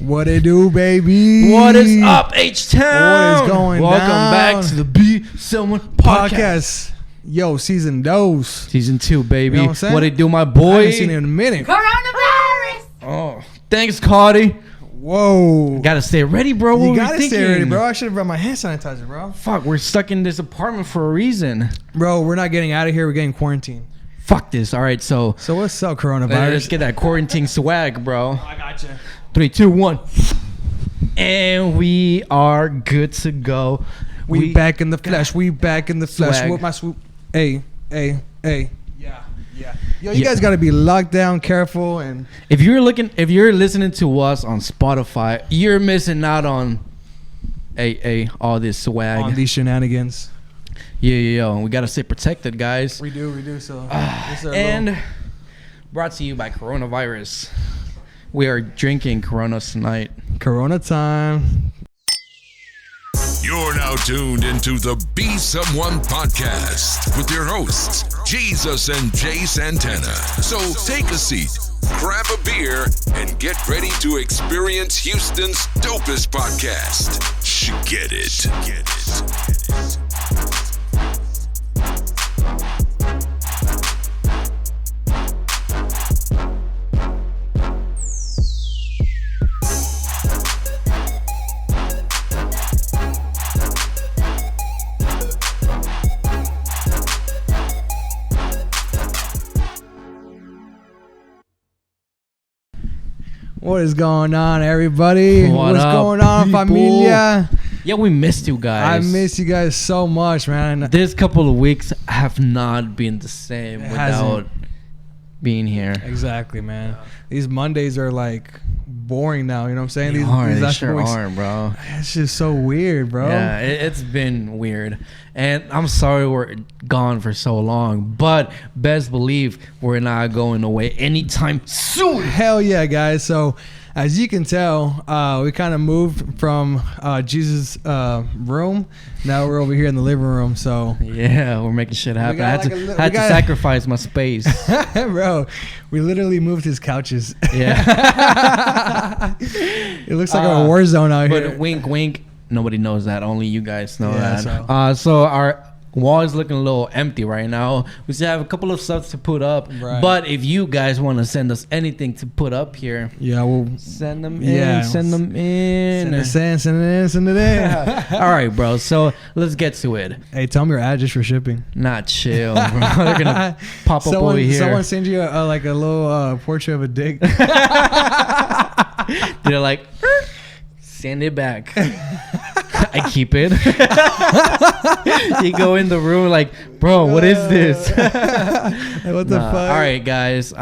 What it do, baby? What is up, H-Town? What is going Welcome down? back to the Be Someone Podcast. Yo, season dose. Season 2, baby. You know what I'm saying? What it do, my I boy? haven't seen it in a minute. Coronavirus! Oh, thanks, Cardi. Whoa. Gotta stay ready, bro. What You we gotta thinking? stay ready, bro. I should have brought my hand sanitizer, bro. Fuck, we're stuck in this apartment for a reason. Bro, we're not getting out of here. We're getting quarantined. Fuck this. All right, so So what's up, coronavirus? let's get that quarantine swag, bro. I gotcha. 3, 2, 1. And we are good to go. We back in the flesh. We back in the flesh. Swag. With my swoop. Hey. Yeah. Yo, you Yeah. guys gotta be locked down, careful, and If you're listening to us on Spotify, you're missing out on all this swag. on these shenanigans. Yeah. We gotta stay protected, guys. We do. So, And brought to you by Coronavirus. We are drinking Coronas tonight. Corona time. You're now tuned into the Be Someone Podcast with your hosts, Jesus and Jay Santana. So take a seat, grab a beer, and get ready to experience Houston's dopest podcast. Get it. What is going on, everybody? What What's up, going on, people? familia? Yeah, we missed you I guys. miss you guys so much, man. This couple of weeks have not been the same It without hasn't. being here. Exactly, man. These Mondays are like boring now. You know what I'm saying? These They last sure couple weeks, are, bro. it's just so weird, bro. Yeah, it's been weird. And I'm sorry we're gone for so long, but best believe we're not going away anytime soon. Hell yeah, guys. So, as you can tell, we kind of moved from Jesus' room. Now we're over here in the living room. So, Yeah, we're making shit happen. got I like had a to, li- had we to got- sacrifice my space. bro, we literally moved his couches. Yeah. It looks like a war zone out here. But wink, wink. Nobody knows that. Only you guys know Yeah, that. So our wall is looking a little empty right now. We still have a couple of stuff to put up. Right. But if you guys want to send us anything to put up here, Yeah, well, send them Yeah. in. Send them in. send it in. All right, bro. So let's get to it. Hey, tell me your address for shipping. Not chill, bro. They're gonna pop up over here. Someone send you like a little portrait of a dick. They're like, send it back. I keep it. You go in the room like, bro, what is this? What the fuck? All right, guys.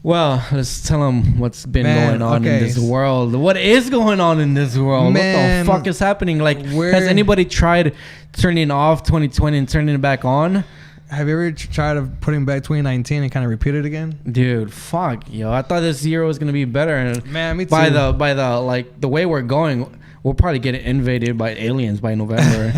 Well, let's tell them what's been Man, going on okay. in this world. What is going on in this world? Man, what the fuck is happening? Like, we're- has anybody tried turning off 2020 and turning it back on? Have you ever tried of putting back 2019 and kind of repeat it again? Dude, fuck, yo. I thought this year was gonna be better. And Man, me too. by the like the way we're going, we'll probably get invaded by aliens by November.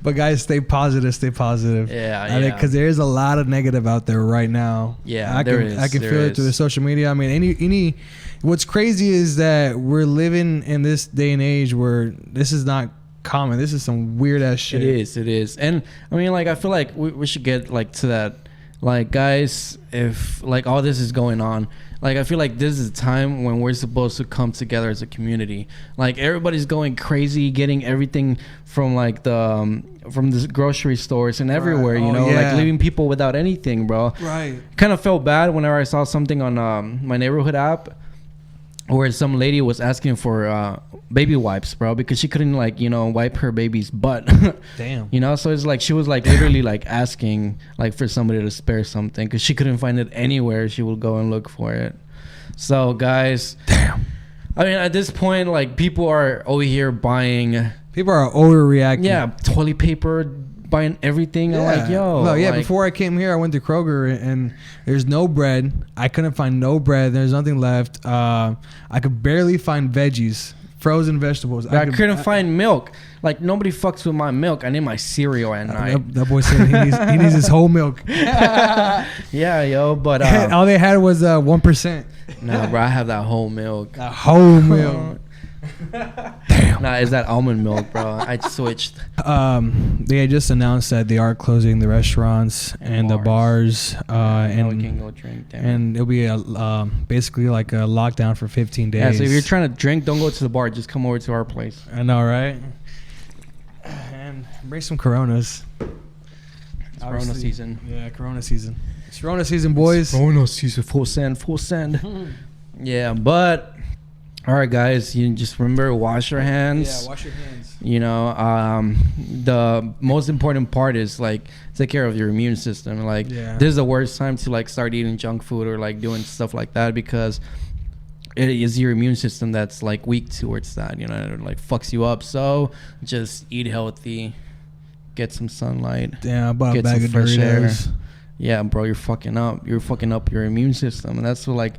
But guys, stay positive. Yeah. Because there is a lot of negative out there right now. Yeah, I there can is, I can there feel it is. through the social media. I mean, any. What's crazy is that we're living in this day and age where this is not common. This is some weird ass shit. It is. And I mean, like, I feel like we should get like to that. Like, guys, if like all this is going on, like, I feel like this is a time when we're supposed to come together as a community. Like, everybody's going crazy, getting everything from like from the grocery stores and everywhere, Right. you Oh, know, yeah. like leaving people without anything, bro. Right. Kind of felt bad whenever I saw something on my neighborhood app where some lady was asking for baby wipes, bro, because she couldn't, like, you know, wipe her baby's butt. Damn. You know, so it's like she was like literally like asking like for somebody to spare something because she couldn't find it anywhere. She would go and look for it. So, guys, Damn. I mean, at this point, like, people are over here buying, People are overreacting. yeah, toilet paper, buying everything. I'm like, yo. Well, yeah, like, before I came here, I went to Kroger and there's no bread. I couldn't find no bread. There's nothing left. I could barely find veggies frozen vegetables. I couldn't find milk. Like, nobody fucks with my milk. I need my cereal at night. That boy said he needs his whole milk. Yeah, yo, but all they had was 1%. nah, bro, I have that whole milk. That whole milk. Damn. Nah, is that almond milk, bro? I switched. They had just announced that they are closing the restaurants and the bars. And we can go drink. Damn. And it'll be basically like a lockdown for 15 days. Yeah, so if you're trying to drink, don't go to the bar. Just come over to our place. I know, right? And bring some Coronas. It's Corona season. Yeah, Corona season. It's Corona season, boys. Corona season. Full send. Yeah, but all right, guys. You just remember, wash your hands. Yeah, wash your hands. You know, the most important part is like take care of your immune system. Like, this is the worst time to like start eating junk food or like doing stuff like that, because it is your immune system that's like weak towards that. You know, it like fucks you up. So just eat healthy, get some sunlight. Yeah, I bought a get bag some of fresh air. Doritos. Yeah, bro, you're fucking up. You're fucking up your immune system, and that's what, like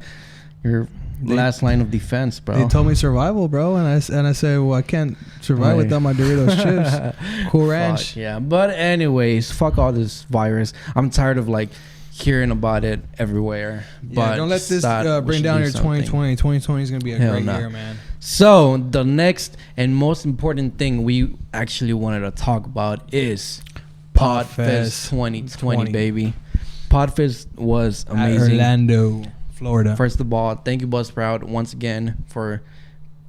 your last line of defense, bro. They told me survival, bro, and I said, well, I can't survive without my Doritos chips. Cool Ranch. Fuck, yeah, but anyways, fuck all this virus. I'm tired of like hearing about it everywhere. But don't let this bring down your 2020. 2020 is gonna be a great year, man. So the next and most important thing we actually wanted to talk about is Podfest 2020, baby. Podfest was amazing. At Orlando, Florida. First of all, thank you, Buzzsprout, once again for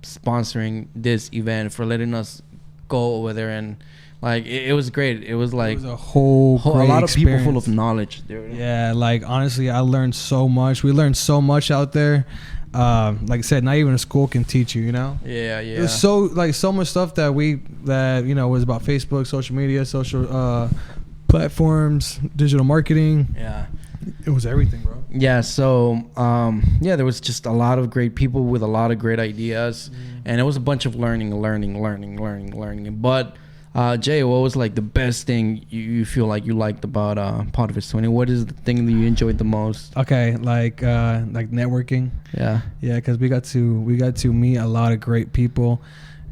sponsoring this event, for letting us go over there, and like it was great. It was like a whole lot experience. of people full of knowledge, dude. Yeah, like honestly, I learned so much. We learned so much out there. Like I said, not even a school can teach you. You know. Yeah. There's so much stuff that was about Facebook, social media, social platforms, digital marketing. Yeah. It was everything, bro. Yeah, so there was just a lot of great people with a lot of great ideas, and it was a bunch of learning. But Jay, what was like the best thing you feel like you liked about Podfest 20? What is the thing that you enjoyed the most? Okay, like networking. Yeah, because we got to meet a lot of great people,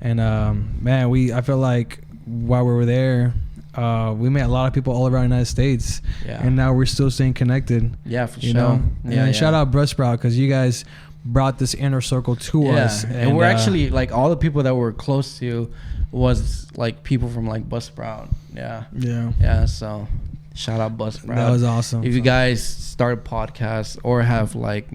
and man, I feel like while we were there, we met a lot of people all around the United States, and now we're still staying connected. Yeah, for you sure. know? And shout out Buzzsprout, because you guys brought this inner circle to us. And we're actually like all the people that we're close to was like people from like Buzzsprout. Yeah. So shout out Buzzsprout. That was awesome. If you guys start a podcast or have like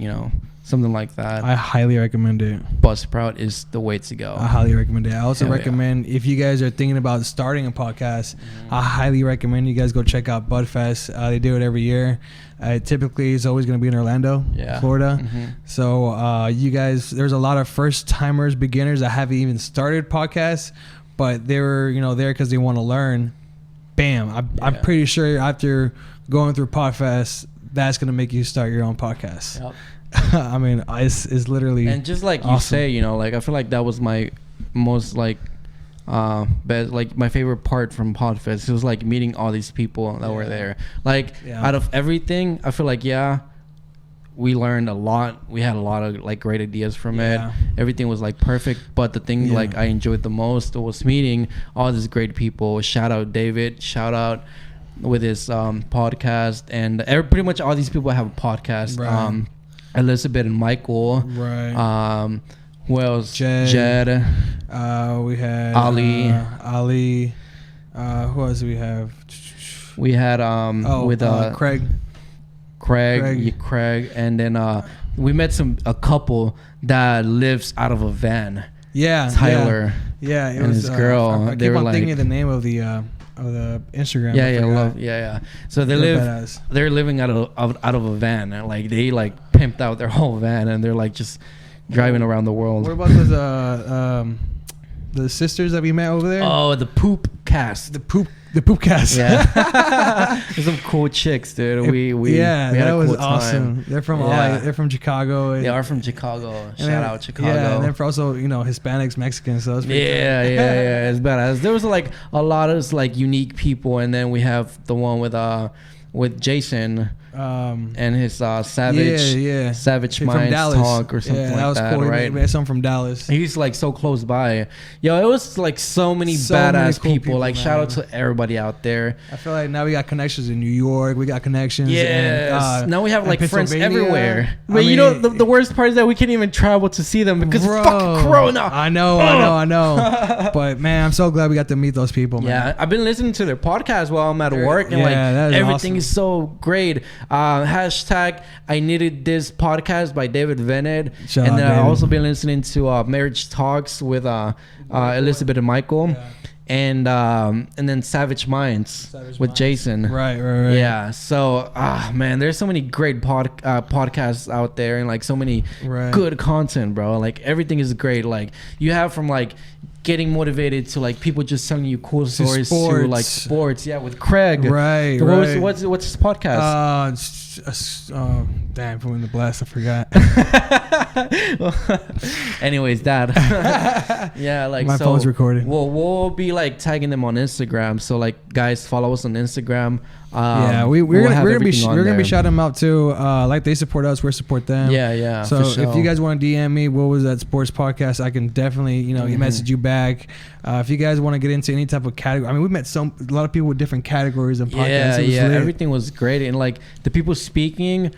something like that, I highly recommend it. Buzzsprout is the way to go. I highly recommend it. I also recommend if you guys are thinking about starting a podcast, I highly recommend you guys go check out Budfest. They do it every year. Typically, it's always going to be in Orlando, Florida. So you guys, there's a lot of first timers, beginners that haven't even started podcasts, but they were there because they want to learn. Bam! I'm pretty sure after going through Podfest, that's going to make you start your own podcast. Yep. I mean, it's literally, and just like awesome. You say, like I feel like that was my most like best, like my favorite part from Podfest. It was like meeting all these people that were there. Like out of everything, I feel like we learned a lot. We had a lot of like great ideas from it. Everything was like perfect. But the thing like I enjoyed the most was meeting all these great people. Shout out David. Shout out with his podcast, and pretty much all these people have a podcast. Right. Elizabeth and Michael. Right. Who else? Jed. We had Ali. Who else do we have? We had Craig. Craig, and then we met a couple that lives out of a van. Yeah. Tyler. Yeah. It and was his girl. I keep on thinking of the name of the Instagram. Yeah. So they're living out of a van, and like they like pimped out their whole van, and they're like just driving around the world. What about those the sisters that we met over there? Oh, the poop cast. The poop cast. Yeah. There's some cool chicks, dude. We had that a was cool awesome. time. They're from they're from Chicago. They are from Chicago. Shout out Chicago. Yeah, and they're also Hispanics, Mexicans. So that's pretty cool. Yeah. It's badass. There was like a lot of like unique people, and then we have the one with Jason. and his Savage Minds talk or something like that, cool. Right? We had someone from Dallas. He's like so close by. Yo, it was like so many badass cool people. Like shout out to everybody out there. I feel like now we got connections in New York. We got connections. Yes. Now we have like friends everywhere. But you know the worst part is that we can't even travel to see them because fucking Corona. I know. But man, I'm so glad we got to meet those people, man. Yeah, I've been listening to their podcast while I'm at work, and like everything is so great. Hashtag I Needed This podcast by David Vened. And then I've also been listening to Marriage Talks with Elizabeth and Michael. And then Savage Minds with Jason. Right. Yeah. So man, there's so many great podcasts out there, and like so many good content, bro. Like everything is great. Like you have from like getting motivated to like people just telling you cool stories to like sports. Yeah, with Craig. Right. What's his podcast? Damn, put me in the blast. I forgot. Anyways, Dad. Yeah, like my phone's recording. We'll be like tagging them on Instagram. So like, guys, follow us on Instagram. We're gonna be shouting them out too. Like they support us, we support them. Yeah. So if you guys want to DM me, what was that sports podcast? I can definitely message you back. If you guys want to get into any type of category, I mean, we met a lot of people with different categories of podcasts. Yeah, everything was great, and like the people speaking.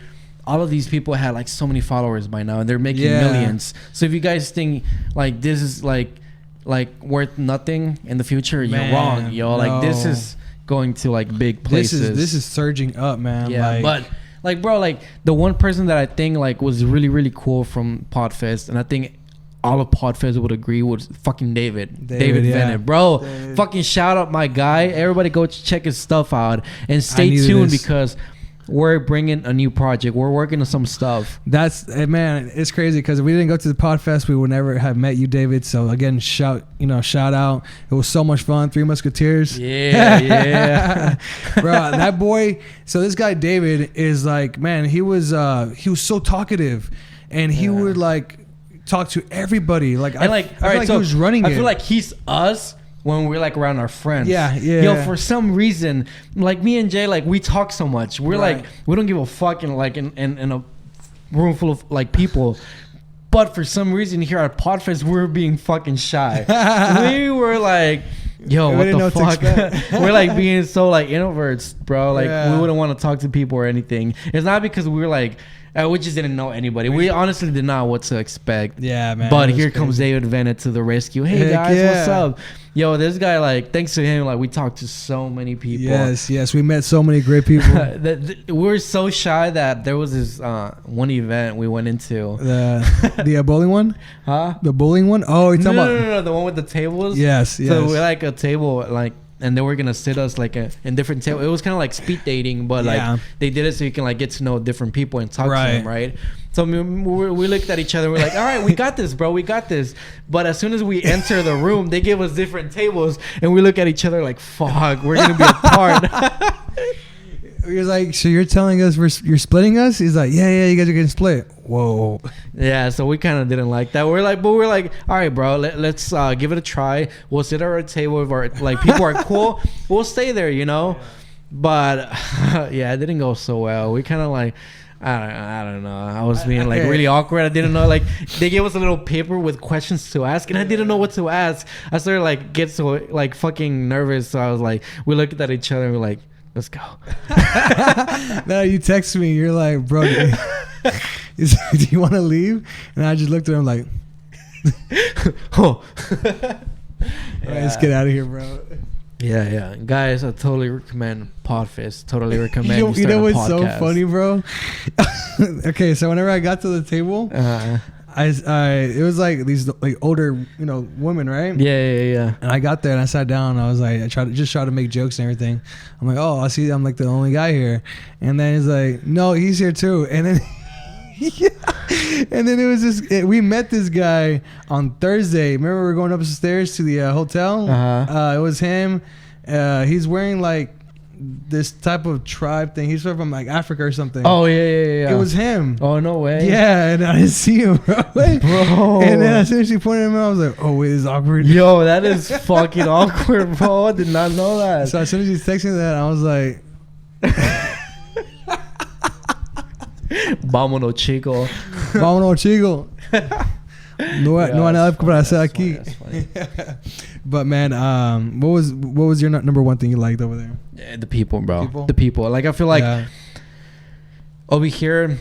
All of these people had like so many followers by now, and they're making millions. So if you guys think like this is like worth nothing in the future, you're wrong, yo. No. Like this is going to like big places. This is surging up, man. Yeah, but like, bro, like the one person that I think like was really really cool from Podfest, and I think all of Podfest would agree was fucking David Vened, bro. Fucking shout out my guy. Everybody go check his stuff out and stay tuned because we're bringing a new project. We're working on some stuff. That's man, it's crazy because if we didn't go to the Podfest, we would never have met you, David. So again, shout out. It was so much fun. Three Musketeers. Yeah. Bro, that boy. So this guy David is like, man, he was so talkative, and he would like talk to everybody. Like, I feel like he was running it. I feel like he's us when we're like around our friends. Yeah. Yo, for some reason, like me and Jay, like we talk so much. We're like, we don't give a fuck in a room full of like people. But for some reason here at Podfest, we're being fucking shy. We were like, yo, what the fuck? We're like being so like introverts, bro. Like we wouldn't want to talk to people or anything. It's not because we were like, we just didn't know anybody. We honestly did not know what to expect. Yeah, man. But here comes David Vened to the rescue. Hey guys, what's up? Yo, this guy, like, thanks to him, like, we talked to so many people. Yes, we met so many great people. We were so shy that there was this one event we went into. The bowling one? Huh? The bowling one? Oh, you're talking about... No, the one with the tables? Yes. So we're like a table, like, and they were gonna sit us like in different tables. It was kind of like speed dating, but like they did it so you can like get to know different people and talk to them, right? So we looked at each other. We're like, all right, we got this, bro. We got this. But as soon as we enter the room, they give us different tables, and we look at each other like, fuck, we're gonna be apart. He was like, so you're telling us you're splitting us? He's like, yeah, you guys are getting split. Whoa. Yeah, so we kind of didn't like that. We're like, all right, bro, let's give it a try. We'll sit at our table if our like people are cool. We'll stay there, But it didn't go so well. We kind of like, I don't know. I was being like really awkward. I didn't know, like they gave us a little paper with questions to ask, and I didn't know what to ask. I started like get so like fucking nervous. So I was like, we looked at each other and we're like, let's go. No, you text me. You're like, bro, do you want to leave? And I just looked at him like, oh. All right, let's get out of here, bro. Yeah. Guys, I totally recommend Podfest. Totally recommend you know what's so funny, bro? Okay, so whenever I got to the table, it was like these like older, women, right? Yeah. And I got there and I sat down. And I was like, I tried to make jokes and everything. I'm like, oh, I see. I'm like the only guy here. And then he's like, no, he's here too. And then, and then it was just we met this guy on Thursday. Remember, we were going upstairs to the hotel. It was him. He's wearing like this type of tribe thing. He's from like Africa or something. Oh yeah. It was him. Oh no way. Yeah, and I didn't see him, bro. Bro. And then as soon as she pointed him out, I was like, oh wait, this is awkward. Yo, that is fucking awkward, bro. I did not know that. So as soon as he texted me that, I was like, Vámonos, chico. Vámonos, chico. No hay nada para hacer aquí. But man, what was your number one thing you liked over there? Yeah, the people, bro. The people. Like I feel like over here,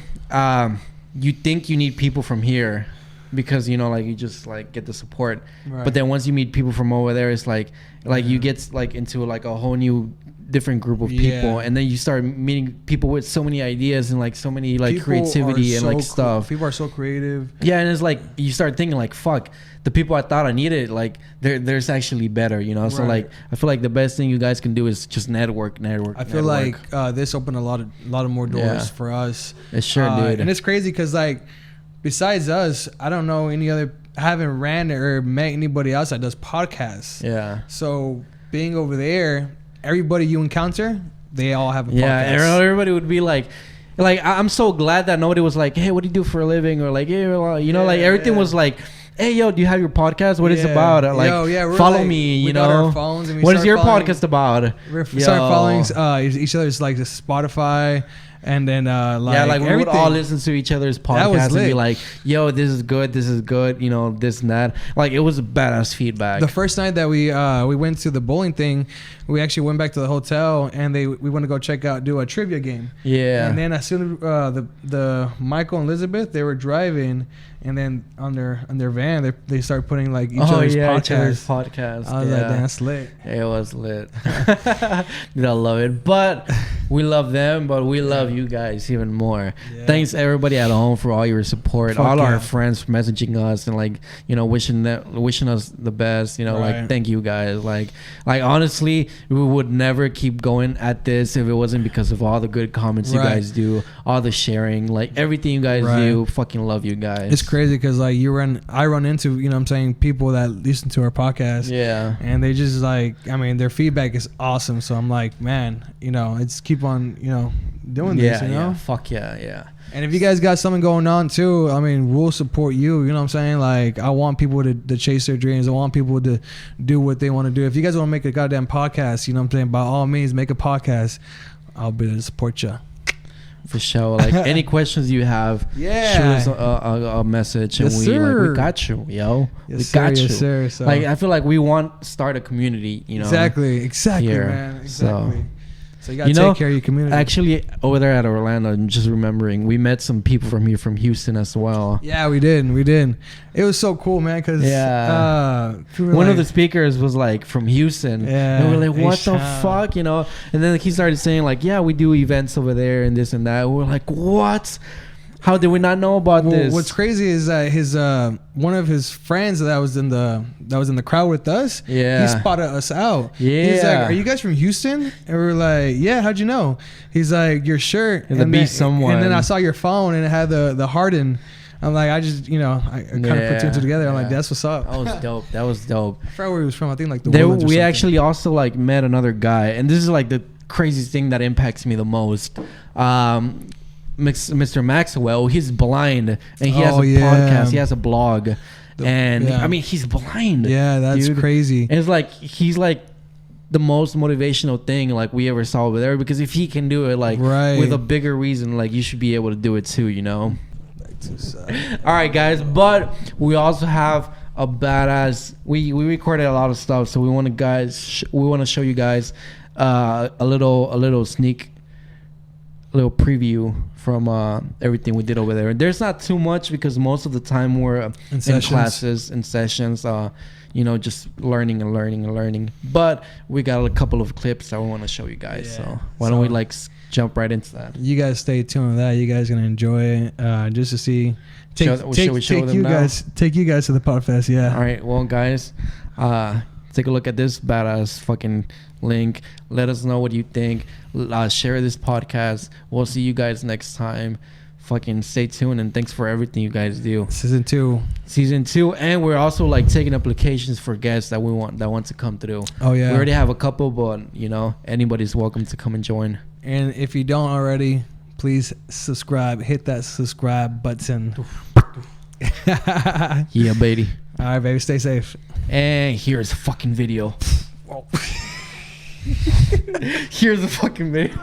you think you need people from here because you know, like you just like get the support. Right. But then once you meet people from over there, it's like you get like into like a whole new different group of people, and then you start meeting people with so many ideas and like so many like people creativity and like stuff. People are so creative. Yeah, and it's like you start thinking like, fuck, the people I thought I needed, like there's actually better, you know. Right. So like I feel like the best thing you guys can do is just network. I feel like this opened a lot of more doors for us. It sure did. And it's crazy because like besides us, I don't know any other. I haven't ran or met anybody else that does podcasts. Yeah. So being over there, everybody you encounter, they all have a podcast. Yeah, everybody would be like I'm so glad that nobody was like, hey, what do you do for a living? Or like, hey, you know, like everything was like, hey, yo, do you have your podcast? What is it about? Like, follow like, me, you know. Our phones and what is your podcast about? We start following each other's like Spotify. And then like we would all listen to each other's podcasts and be like, yo, this is good, you know, this and that. Like it was a badass feedback. The first night that we went to the bowling thing, we actually went back to the hotel and we want to go do a trivia game. Yeah. And then as soon as the Michael and Elizabeth, they were driving, and then on their van they started putting like each other's podcasts. I was like, that's lit. It was lit. Dude, I love it. But we love them, but we love you guys even more. Yeah. Thanks everybody at home for all your support. All our friends for messaging us and like, you know, wishing us the best, you know, like thank you guys. Like honestly, we would never keep going at this if it wasn't because of all the good comments you guys do, all the sharing, like everything you guys do. Fucking love you guys. It's crazy because like I run into, you know what I'm saying, people that listen to our podcast. Yeah. And they just like, I mean, their feedback is awesome. So I'm like, man, you know, it's keep on, you know, doing this, you know? Yeah. Fuck yeah. And if you guys got something going on too, I mean, we'll support you. You know what I'm saying? Like, I want people to chase their dreams. I want people to do what they want to do. If you guys want to make a goddamn podcast, you know what I'm saying? By all means, make a podcast. I'll be there to support you. For sure. Like any questions you have, shoot us a message, and we got you, yo. We got you. Sir. So. Like I feel like we want to start a community, you know. Exactly, here. Man. Exactly. So you gotta take care of your community. Actually, over there at Orlando, I'm just remembering, we met some people from here, from Houston as well. Yeah, we did. It was so cool, man, because one of the speakers was like from Houston. Yeah, and we're like, what the fuck, you know? And then he started saying like, yeah, we do events over there and this and that. And we're like, what? How did we not know about this? What's crazy is that his one of his friends that was in the crowd with us, he spotted us out. Yeah. He's like, are you guys from Houston? And we're like, yeah, how'd you know? He's like, your shirt. And then I saw your phone and it had the Harden. I'm like, I just, you know, I kind of put two and two together. I'm like, that's what's up. That was dope. I forgot where he was from. I think like the Woodlands or we something. Actually also like met another guy, and this is like the craziest thing that impacts me the most. Mr. Maxwell, he's blind and he has a podcast, he has a blog, I mean, he's blind. Yeah, that's crazy. And it's like he's like the most motivational thing like we ever saw over there, because if he can do it like with a bigger reason, like you should be able to do it too, you know. All right, guys, but we also have a badass. We recorded a lot of stuff, so we want to show you guys a little sneak. Little preview from everything we did over there. There's not too much because most of the time we're in classes and sessions, you know, just learning. But we got a couple of clips that we want to show you guys. So why don't we like jump right into that? You guys stay tuned with that. You guys gonna enjoy it just to see. Take you guys to the Podfest. Yeah. All right. Well, guys, take a look at this badass fucking link. Let us know what you think. Share this podcast. We'll see you guys next time. Fucking stay tuned, and thanks for everything you guys do. Season 2, and we're also like taking applications for guests that want to come through. Oh yeah, we already have a couple, but you know, anybody's welcome to come and join. And if you don't already, please subscribe. Hit that subscribe button. Yeah, baby. All right, baby. Stay safe. And here's a fucking video. Here's a fucking video.